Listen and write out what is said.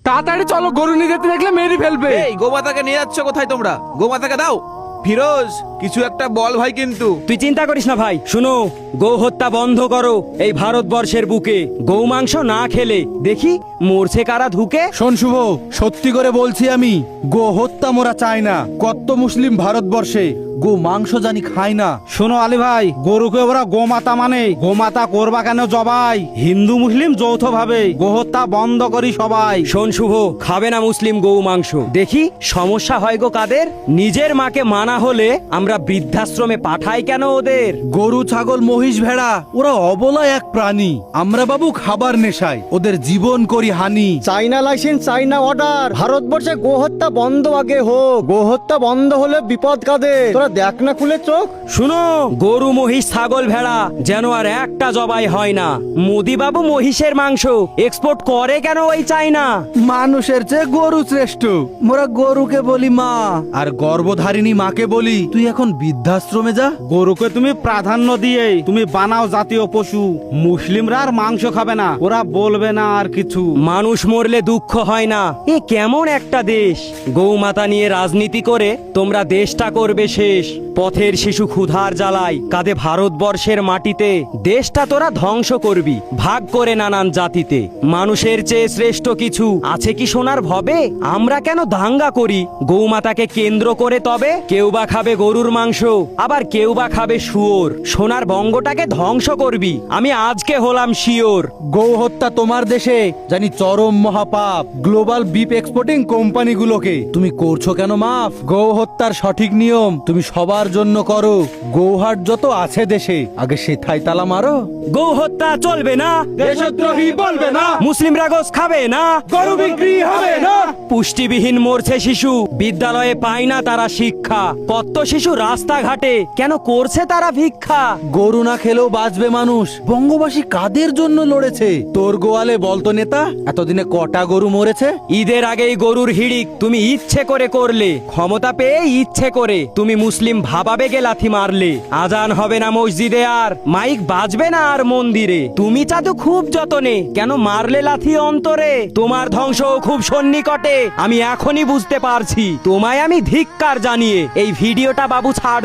তাড়াতাড়ি চলো, গরু নিয়ে যেতে দেখলে মেরে ফেলবে। এই গোমাতাকে নিয়ে যাচ্ছ কোথায় তোমরা? গোমাতাকে দাও। ফিরোজ, কিছু একটা বল ভাই। কিন্তু তুই চিন্তা করিস না ভাই। শুনো, গো হত্যা বন্ধ করো এই ভারতবর্ষের বুকে। গৌ মাংস না খেলে দেখি মরছে কারা ধুকে। শোন শুভ, সত্যি করে বলছি আমি, গো হত্যা মোরা চাই না। কত মুসলিম ভারতবর্ষে গো মাংস জানি খায় না। শোনো আলী ভাই, গরুকে ওরা গোমাতা মানে, গোমাতা করবা কেন জবাই? হিন্দু মুসলিম যৌথ ভাবে গোহত্যা বন্ধ করি সবাই। শোন শুভ, খাবে না মুসলিম গৌ মাংস। দেখি সমস্যা হয় গো কাদের? নিজের মাকে মানা হলে আমরা বৃদ্ধাশ্রমে পাঠাই কেন ওদের? গরু ছাগল মহিষ ভেড়া ওরা অবলা এক প্রাণী। আমরা বাবু খাবার নেশায় ওদের জীবন করি হানি। চাইনা লাইসেন্স, চাইনা অর্ডার, ভারতবর্ষে গোহত্যা বন্ধ আগে হোক। গোহত্যা বন্ধ হলে বিপদ কাদের? তোরা দেখ না খুলে চোখ। শুনো, গরু মহিষ ছাগল ভেড়া যেন আর একটা জবাই হয় না। মোদি বাবু মহিষের মাংস এক্সপোর্ট করে কেন ওই চাইনা? মানুষের চেয়ে গরু শ্রেষ্ঠ। মোরা গরুকে বলি মা, আর গর্ভধারিণী মাকে বলি তুই এখন বৃদ্ধাশ্রমে যা। গরুকে তুমি প্রাধান্য দিয়ে তুমি বানাও জাতীয় পশু। মুসলিমরা আর মাংস খাবে না, ওরা বলবে না আর কিছু। মানুষ মরলে দুঃখ হয় না। এ কেমন একটা দেশ? গৌমাতা নিয়ে রাজনীতি করে তোমরা দেশটা করবে শেষ। পথের শিশু ক্ষুধার জ্বালায় কাঁদে ভারতবর্ষের মাটিতে। দেশটা তোরা ধ্বংস করবি ভাগ করে নানান জাতিতে। মানুষের চেয়ে শ্রেষ্ঠ কিছু আছে কি সোনার ভবে? আমরা কেন দাঙ্গা করি গৌমাতাকে কেন্দ্র করে? তবে কেউ বা খাবে গরুর মাংস, আবার কেউ বা খাবে শুয়োর। সোনার বঙ্গটাকে ধ্বংস করবি, আমি আজকে হলাম শিওর। গৌ হত্যা তোমার দেশে জানি চরম মহাপাপ। গ্লোবাল বিপ এক্সপোর্টিং কোম্পানিগুলোকে তুমি করছো কেন মাফ? গৌ হত্যার সঠিক নিয়ম তুমি সবার জন্য করো। গৌহাট যত আছে দেশে আগে সেথায় তালা মারো। গৌ হত্যা চলবে না, দেশদ্রোহী বলবে না, মুসলিমরা গোস খাবে না, গরু বিক্রি হবে না। পুষ্টিবিহীন মরছে শিশু, বিদ্যালয়ে পায় না তারা শিক্ষা। কত শিশু রাস্তাঘাটে কেন করছে তারা ভিক্ষা? গরু না খেলেও বাঁচবে মানুষ। বঙ্গবাসী কাদের জন্য লড়েছে? তোর গোয়ালে বলতো নেতা, এতদিনে কটা গরু মরেছে? ঈদের আগেই গরুর হিড়িক তুমি ইচ্ছে করে করলে। ক্ষমতা পেয়ে ইচ্ছে করে তুমি মুসলিম ভাবাবেগে লাথি মারলে। আজান হবে না মসজিদে আর, মাইক বাজবে না আর মন্দিরে। তুমি চাঁদু খুব যতনে, কেন মারলে লাথি অন্তরে? তোমার ধ্বংস খুব সন্নিকটে, আমি এখনই বুঝতে পারছি। তোমায় আমি ধিক্কার জানিয়ে এই ভিডিওটা বাবু ছাড়।